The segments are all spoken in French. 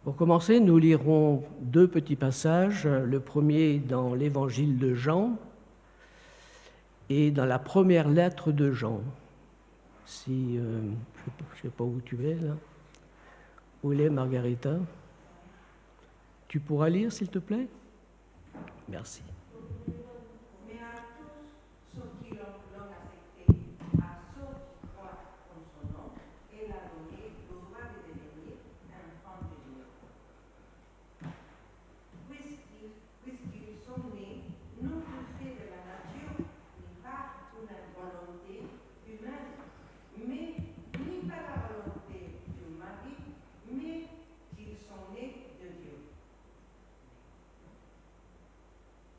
Pour commencer, nous lirons deux petits passages. Le premier dans l'évangile de Jean et dans la première lettre de Jean. Si, je ne sais pas où tu es là. Où est Margarita? Tu pourras lire, s'il te plaît? Merci.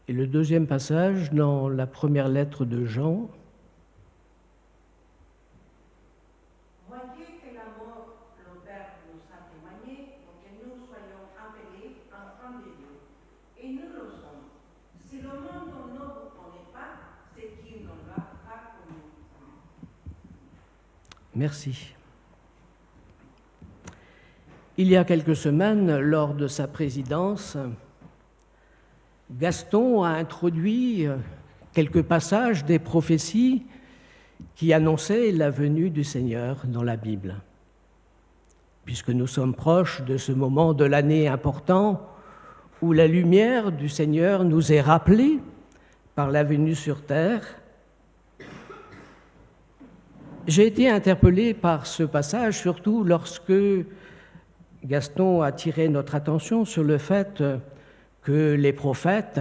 Et le deuxième passage dans la première lettre de Jean. Voyez que la mort, le Père nous a témoigné pour que nous soyons appelés enfants de Dieu. Et nous le sommes. Si le monde ne vous connaît pas, c'est qu'il ne l'a pas connu. Merci. Il y a quelques semaines, lors de sa présidence, Gaston a introduit quelques passages des prophéties qui annonçaient la venue du Seigneur dans la Bible. Puisque nous sommes proches de ce moment de l'année important où la lumière du Seigneur nous est rappelée par la venue sur terre, j'ai été interpellé par ce passage, surtout lorsque Gaston a attiré notre attention sur le fait que les prophètes,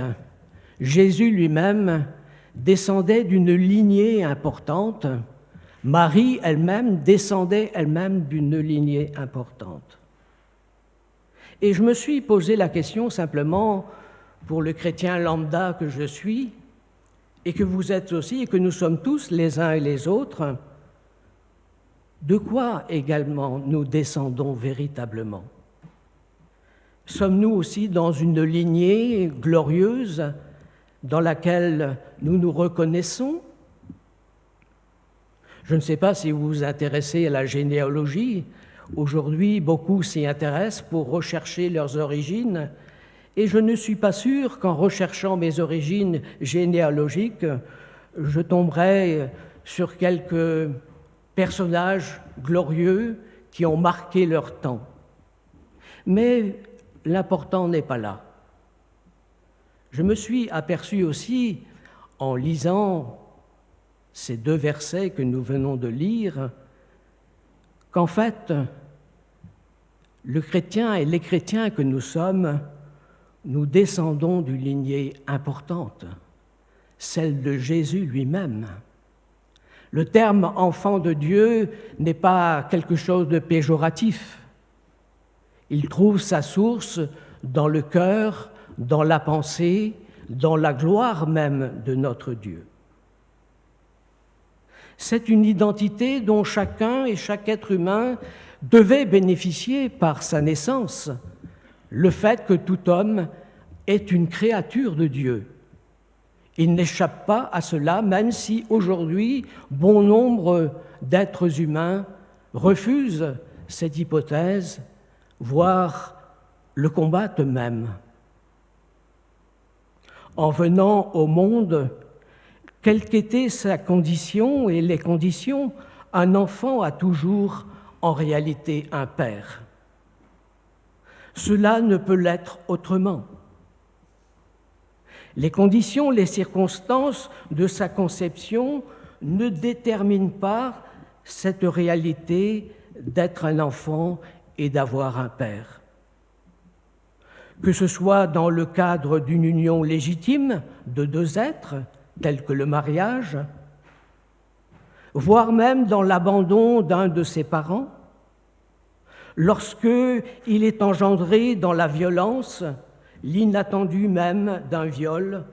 Jésus lui-même, descendait d'une lignée importante. Marie elle-même descendait elle-même d'une lignée importante. Et je me suis posé la question simplement pour le chrétien lambda que je suis, et que vous êtes aussi, et que nous sommes tous les uns et les autres, de quoi également nous descendons véritablement? Sommes-nous aussi dans une lignée glorieuse dans laquelle nous nous reconnaissons? Je ne sais pas si vous vous intéressez à la généalogie. Aujourd'hui, beaucoup s'y intéressent pour rechercher leurs origines. Et je ne suis pas sûr qu'en recherchant mes origines généalogiques, je tomberai sur quelques personnages glorieux qui ont marqué leur temps. Mais l'important n'est pas là. Je me suis aperçu aussi, en lisant ces deux versets que nous venons de lire, qu'en fait, le chrétien et les chrétiens que nous sommes, nous descendons d'une lignée importante, celle de Jésus lui-même. Le terme « enfant de Dieu » n'est pas quelque chose de péjoratif. Il trouve sa source dans le cœur, dans la pensée, dans la gloire même de notre Dieu. C'est une identité dont chacun et chaque être humain devait bénéficier par sa naissance, le fait que tout homme est une créature de Dieu. Il n'échappe pas à cela, même si aujourd'hui, bon nombre d'êtres humains refusent cette hypothèse, voire le combattent même. En venant au monde, quelle qu'était sa condition et les conditions, un enfant a toujours en réalité un père. Cela ne peut l'être autrement. Les conditions, les circonstances de sa conception ne déterminent pas cette réalité d'être un enfant et d'avoir un père. Que ce soit dans le cadre d'une union légitime de deux êtres, tels que le mariage, voire même dans l'abandon d'un de ses parents, lorsque il est engendré dans la violence, l'inattendu même d'un viol,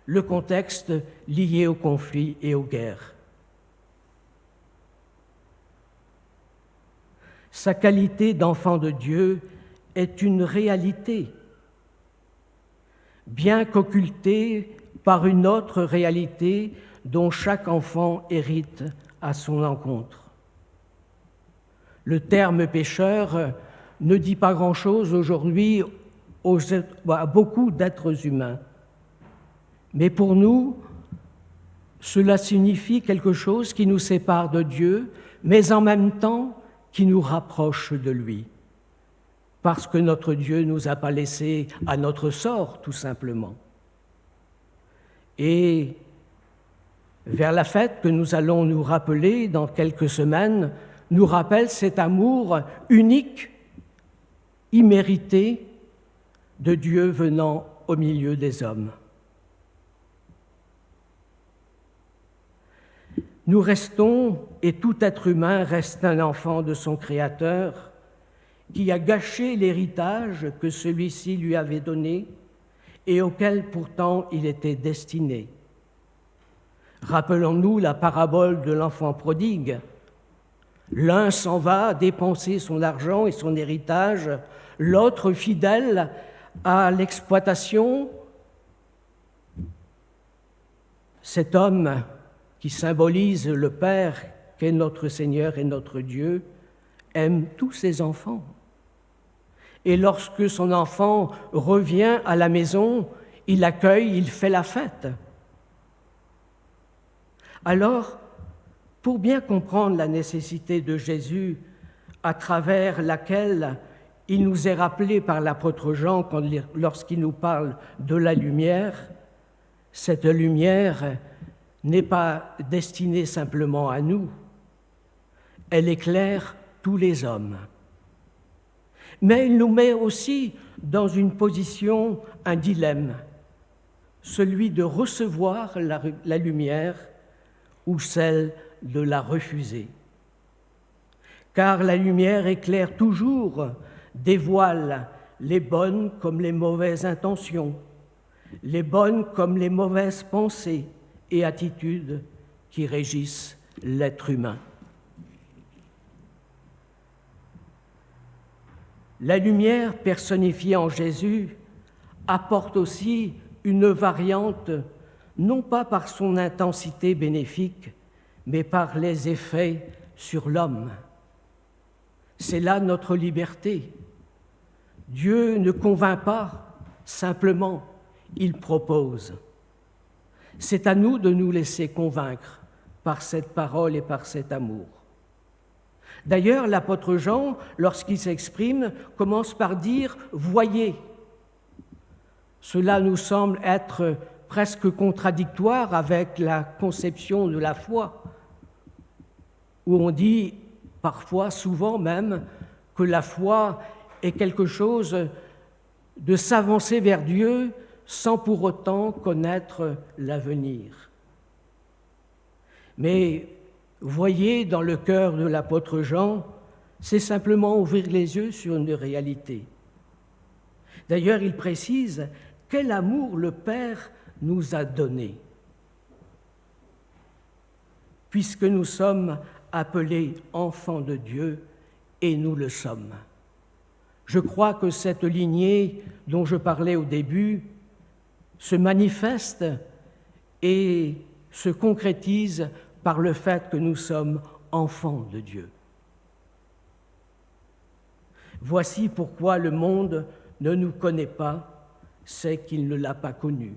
le contexte lié au conflit et aux guerres. Sa qualité d'enfant de Dieu est une réalité, bien qu'occultée par une autre réalité dont chaque enfant hérite à son encontre. Le terme pécheur ne dit pas grand-chose aujourd'hui à beaucoup d'êtres humains. Mais pour nous, cela signifie quelque chose qui nous sépare de Dieu, mais en même temps qui nous rapproche de lui. Parce que notre Dieu ne nous a pas laissés à notre sort, tout simplement. Et vers la fête que nous allons nous rappeler dans quelques semaines, nous rappelle cet amour unique, immérité, de Dieu venant au milieu des hommes. Nous restons, et tout être humain reste un enfant de son Créateur, qui a gâché l'héritage que celui-ci lui avait donné et auquel pourtant il était destiné. Rappelons-nous la parabole de l'enfant prodigue. L'un s'en va dépenser son argent et son héritage, l'autre fidèle à l'exploitation. Cet homme qui symbolise le Père, qu'est notre Seigneur et notre Dieu, aime tous ses enfants. Et lorsque son enfant revient à la maison, il l'accueille, il fait la fête. Alors, pour bien comprendre la nécessité de Jésus, à travers laquelle il nous est rappelé par l'apôtre Jean lorsqu'il nous parle de la lumière, cette lumière n'est pas destinée simplement à nous, elle éclaire tous les hommes. Mais il nous met aussi dans une position, un dilemme, celui de recevoir la lumière ou celle de la refuser. Car la lumière éclaire toujours, dévoile les bonnes comme les mauvaises intentions, les bonnes comme les mauvaises pensées et attitudes qui régissent l'être humain. La lumière personnifiée en Jésus apporte aussi une variante, non pas par son intensité bénéfique, mais par les effets sur l'homme. C'est là notre liberté. Dieu ne convainc pas, simplement, il propose. C'est à nous de nous laisser convaincre par cette parole et par cet amour. D'ailleurs, l'apôtre Jean, lorsqu'il s'exprime, commence par dire « voyez ». Cela nous semble être presque contradictoire avec la conception de la foi, où on dit parfois, souvent même, que la foi est quelque chose de s'avancer vers Dieu sans pour autant connaître l'avenir. Mais voyez, dans le cœur de l'apôtre Jean, c'est simplement ouvrir les yeux sur une réalité. D'ailleurs, il précise quel amour le Père nous a donné, puisque nous sommes appelés enfants de Dieu, et nous le sommes. Je crois que cette lignée dont je parlais au début se manifeste et se concrétise par le fait que nous sommes enfants de Dieu. Voici pourquoi le monde ne nous connaît pas, c'est qu'il ne l'a pas connu.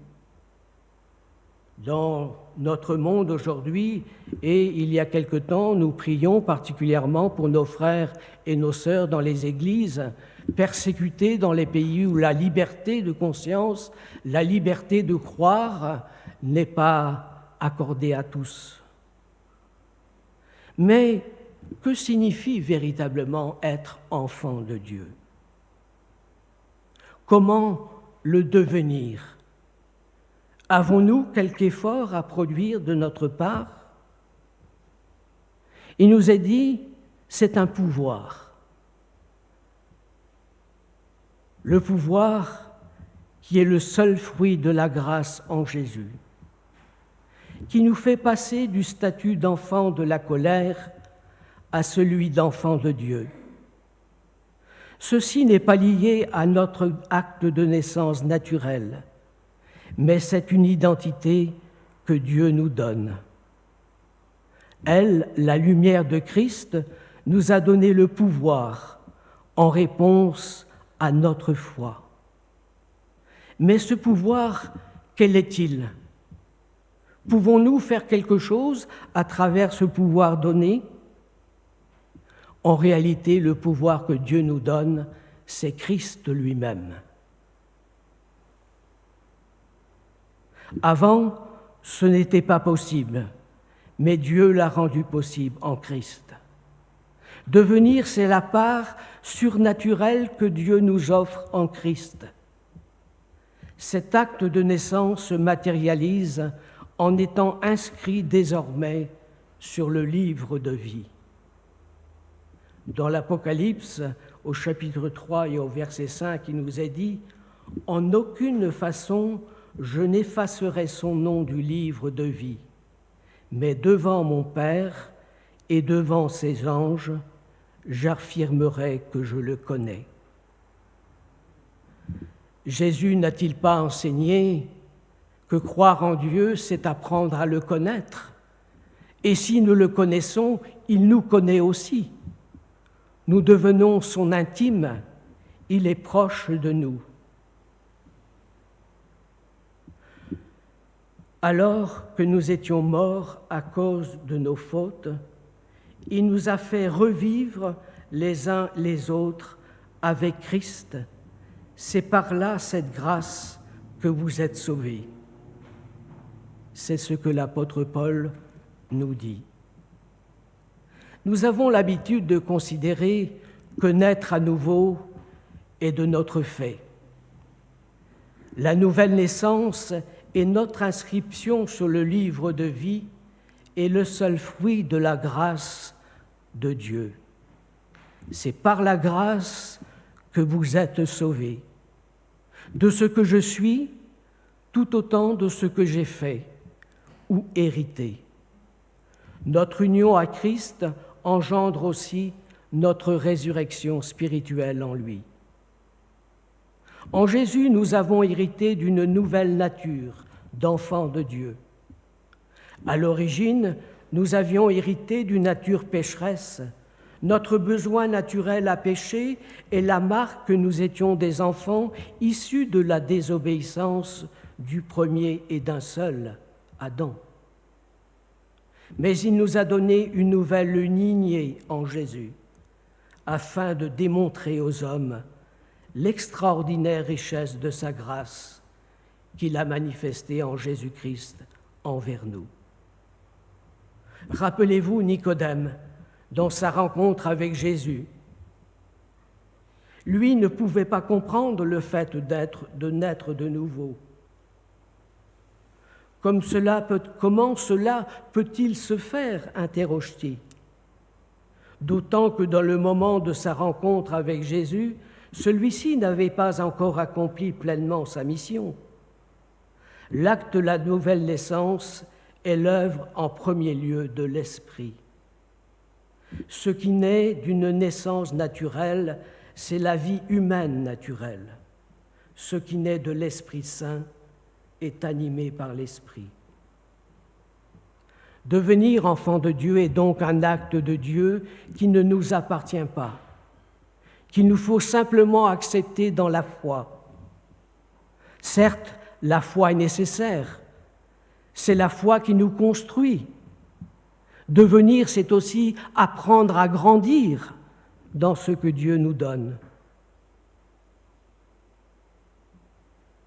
Dans notre monde aujourd'hui, et il y a quelque temps, nous prions particulièrement pour nos frères et nos sœurs dans les églises, persécutés dans les pays où la liberté de conscience, la liberté de croire n'est pas accordée à tous. Mais que signifie véritablement être enfant de Dieu? Comment le devenir? Avons-nous quelque effort à produire de notre part? Il nous est dit, c'est un pouvoir. Le pouvoir qui est le seul fruit de la grâce en Jésus, qui nous fait passer du statut d'enfant de la colère à celui d'enfant de Dieu. Ceci n'est pas lié à notre acte de naissance naturel, mais c'est une identité que Dieu nous donne. Elle, la lumière de Christ, nous a donné le pouvoir, en réponse à notre foi. Mais ce pouvoir, quel est-il ? Pouvons-nous faire quelque chose à travers ce pouvoir donné ? En réalité, le pouvoir que Dieu nous donne, c'est Christ lui-même. Avant, ce n'était pas possible, mais Dieu l'a rendu possible en Christ. Devenir, c'est la part surnaturelle que Dieu nous offre en Christ. Cet acte de naissance se matérialise en étant inscrit désormais sur le livre de vie. Dans l'Apocalypse, au chapitre 3 et au verset 5, il nous est dit « En aucune façon je n'effacerai son nom du livre de vie, mais devant mon Père et devant ses anges, j'affirmerai que je le connais. » Jésus n'a-t-il pas enseigné que croire en Dieu, c'est apprendre à le connaître ? Et si nous le connaissons, il nous connaît aussi. Nous devenons son intime, il est proche de nous. Alors que nous étions morts à cause de nos fautes, il nous a fait revivre les uns les autres avec Christ. C'est par là cette grâce que vous êtes sauvés. C'est ce que l'apôtre Paul nous dit. Nous avons l'habitude de considérer que naître à nouveau est de notre fait. La nouvelle naissance et notre inscription sur le livre de vie est le seul fruit de la grâce de Dieu. C'est par la grâce que vous êtes sauvés, de ce que je suis, tout autant de ce que j'ai fait ou hérité. Notre union à Christ engendre aussi notre résurrection spirituelle en lui. En Jésus, nous avons hérité d'une nouvelle nature d'enfants de Dieu. À l'origine, nous avions hérité d'une nature pécheresse. Notre besoin naturel à pécher est la marque que nous étions des enfants issus de la désobéissance du premier et d'un seul, Adam. Mais il nous a donné une nouvelle lignée en Jésus, afin de démontrer aux hommes l'extraordinaire richesse de sa grâce qu'il a manifestée en Jésus-Christ envers nous. Rappelez-vous Nicodème, dans sa rencontre avec Jésus. Lui ne pouvait pas comprendre le fait de naître de nouveau. Comment cela peut-il se faire, interroge-t-il. D'autant que dans le moment de sa rencontre avec Jésus, celui-ci n'avait pas encore accompli pleinement sa mission. L'acte de la nouvelle naissance est l'œuvre en premier lieu de l'Esprit. Ce qui naît d'une naissance naturelle, c'est la vie humaine naturelle. Ce qui naît de l'Esprit Saint est animé par l'Esprit. Devenir enfant de Dieu est donc un acte de Dieu qui ne nous appartient pas, qu'il nous faut simplement accepter dans la foi. Certes, la foi est nécessaire, c'est la foi qui nous construit. Devenir, c'est aussi apprendre à grandir dans ce que Dieu nous donne.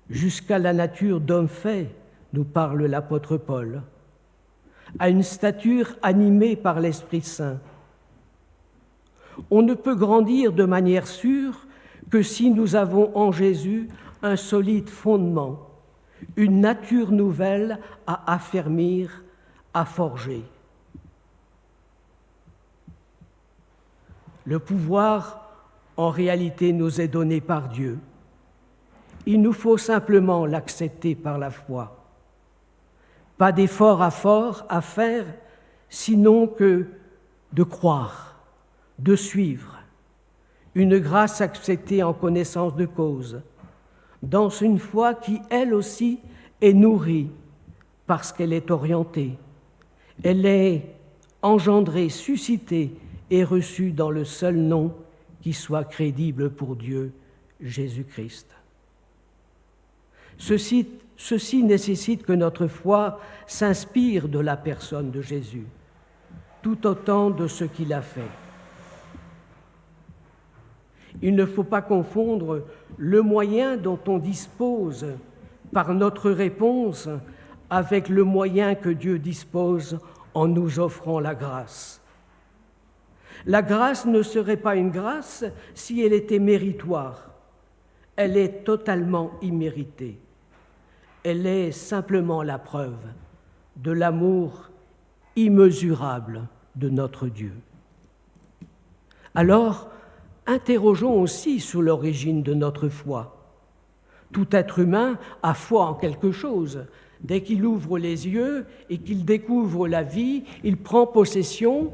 Jusqu'à la nature d'homme fait, nous parle l'apôtre Paul, à une stature animée par l'Esprit Saint. On ne peut grandir de manière sûre que si nous avons en Jésus un solide fondement, une nature nouvelle à affermir, à forger. Le pouvoir, en réalité, nous est donné par Dieu. Il nous faut simplement l'accepter par la foi. Pas d'effort à faire, sinon que de croire, de suivre. Une grâce acceptée en connaissance de cause, dans une foi qui, elle aussi, est nourrie parce qu'elle est orientée. Elle est engendrée, suscitée et reçue dans le seul nom qui soit crédible pour Dieu, Jésus-Christ. Ceci nécessite que notre foi s'inspire de la personne de Jésus, tout autant de ce qu'il a fait. Il ne faut pas confondre le moyen dont on dispose par notre réponse avec le moyen que Dieu dispose en nous offrant la grâce. La grâce ne serait pas une grâce si elle était méritoire. Elle est totalement imméritée. Elle est simplement la preuve de l'amour immesurable de notre Dieu. Alors, interrogeons aussi sur l'origine de notre foi. Tout être humain a foi en quelque chose. Dès qu'il ouvre les yeux et qu'il découvre la vie, il prend possession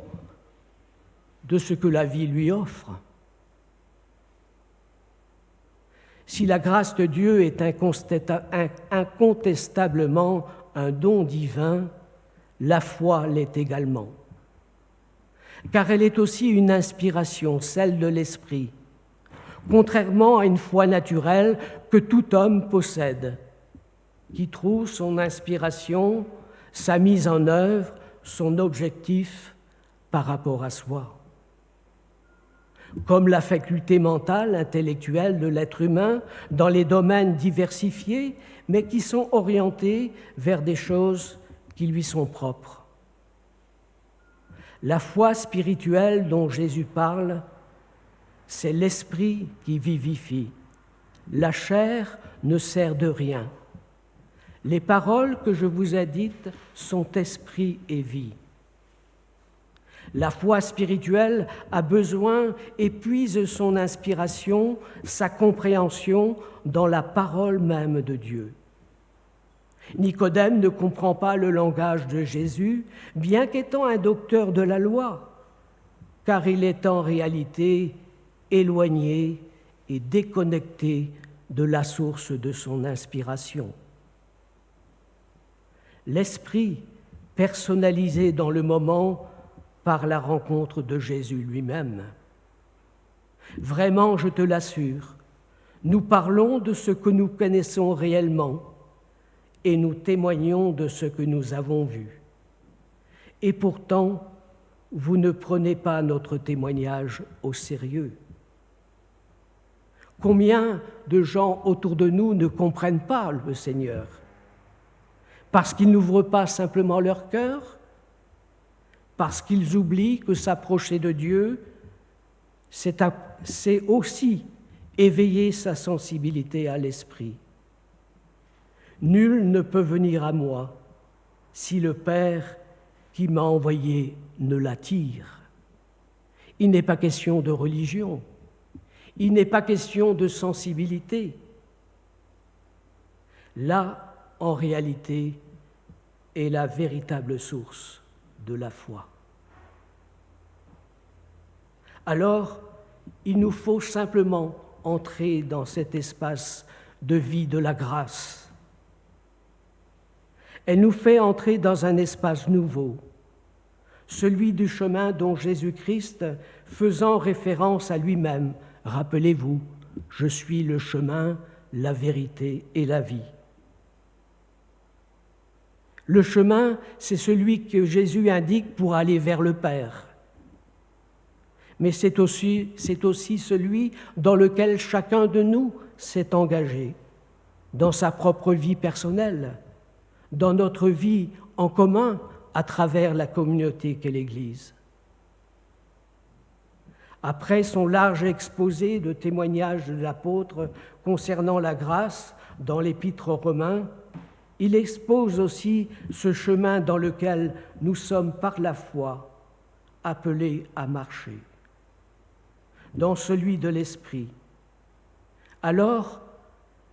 de ce que la vie lui offre. Si la grâce de Dieu est incontestablement un don divin, la foi l'est également. Car elle est aussi une inspiration, celle de l'esprit, contrairement à une foi naturelle que tout homme possède, qui trouve son inspiration, sa mise en œuvre, son objectif par rapport à soi. Comme la faculté mentale, intellectuelle de l'être humain dans les domaines diversifiés, mais qui sont orientés vers des choses qui lui sont propres. La foi spirituelle dont Jésus parle, c'est l'esprit qui vivifie. La chair ne sert de rien. Les paroles que je vous ai dites sont esprit et vie. La foi spirituelle a besoin et puise son inspiration, sa compréhension dans la parole même de Dieu. Nicodème ne comprend pas le langage de Jésus, bien qu'étant un docteur de la loi, car il est en réalité éloigné et déconnecté de la source de son inspiration. L'esprit, personnalisé dans le moment par la rencontre de Jésus lui-même. Vraiment, je te l'assure, nous parlons de ce que nous connaissons réellement et nous témoignons de ce que nous avons vu. Et pourtant, vous ne prenez pas notre témoignage au sérieux. Combien de gens autour de nous ne comprennent pas le Seigneur? Parce qu'ils n'ouvrent pas simplement leur cœur? Parce qu'ils oublient que s'approcher de Dieu, c'est aussi éveiller sa sensibilité à l'esprit. Nul ne peut venir à moi si le Père qui m'a envoyé ne l'attire. Il n'est pas question de religion, il n'est pas question de sensibilité. Là, en réalité, est la véritable source de la foi. Alors, il nous faut simplement entrer dans cet espace de vie de la grâce. Elle nous fait entrer dans un espace nouveau, celui du chemin dont Jésus-Christ, faisant référence à lui-même, rappelez-vous, je suis le chemin, la vérité et la vie. Le chemin, c'est celui que Jésus indique pour aller vers le Père. Mais c'est aussi celui dans lequel chacun de nous s'est engagé, dans sa propre vie personnelle, dans notre vie en commun à travers la communauté qu'est l'Église. Après son large exposé de témoignages de l'apôtre concernant la grâce dans l'Épître aux Romains, il expose aussi ce chemin dans lequel nous sommes par la foi appelés à marcher, dans celui de l'Esprit. Alors,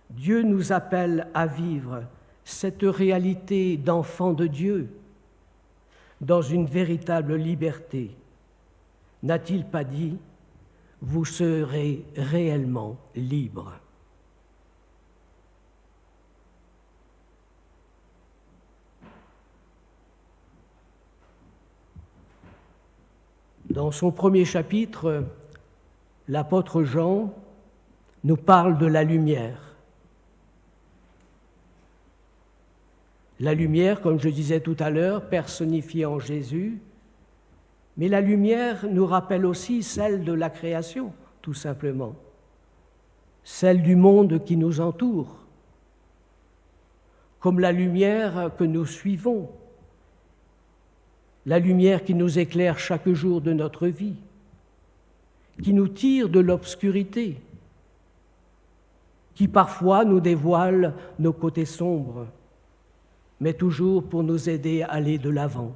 Dieu nous appelle à vivre cette réalité d'enfant de Dieu dans une véritable liberté. N'a-t-il pas dit « Vous serez réellement libres » ? Dans son premier chapitre, l'apôtre Jean nous parle de la lumière. La lumière, comme je disais tout à l'heure, personnifiée en Jésus, mais la lumière nous rappelle aussi celle de la création, tout simplement, celle du monde qui nous entoure, comme la lumière que nous suivons, la lumière qui nous éclaire chaque jour de notre vie, qui nous tire de l'obscurité, qui parfois nous dévoile nos côtés sombres, mais toujours pour nous aider à aller de l'avant.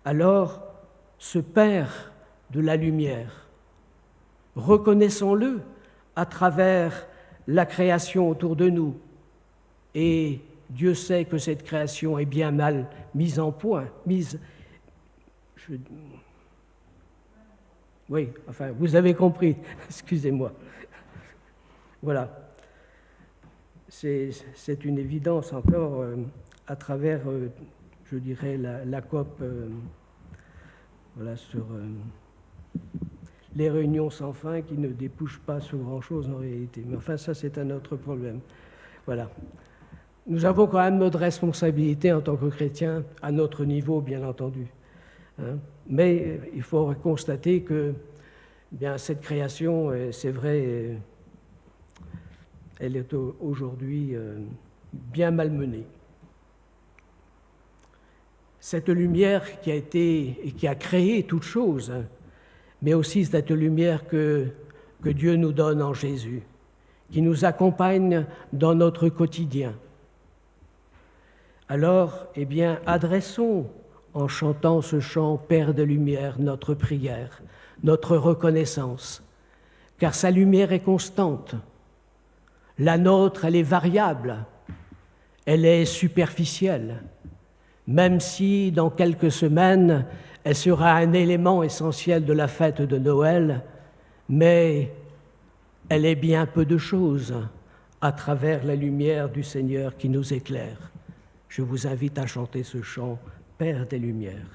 Alors, ce Père de la lumière, reconnaissons-le à travers la création autour de nous. Et Dieu sait que cette création est bien mal mise en point, Oui, enfin, vous avez compris, excusez-moi. Voilà. C'est une évidence encore à travers, je dirais, la COP, voilà, sur les réunions sans fin qui ne débouchent pas sur grand-chose en réalité. Mais enfin, ça, c'est un autre problème. Voilà. Nous avons quand même notre responsabilité en tant que chrétiens, à notre niveau, bien entendu. Hein. Mais il faut constater que bien, cette création, c'est vrai, elle est aujourd'hui bien malmenée. Cette lumière qui a été et qui a créé toute chose, hein, mais aussi cette lumière que Dieu nous donne en Jésus, qui nous accompagne dans notre quotidien. Alors, eh bien, adressons en chantant ce chant « Père de lumière » notre prière, notre reconnaissance, car sa lumière est constante. La nôtre, elle est variable, elle est superficielle, même si dans quelques semaines, elle sera un élément essentiel de la fête de Noël, mais elle est bien peu de choses à travers la lumière du Seigneur qui nous éclaire. Je vous invite à chanter ce chant « Père des Lumières ».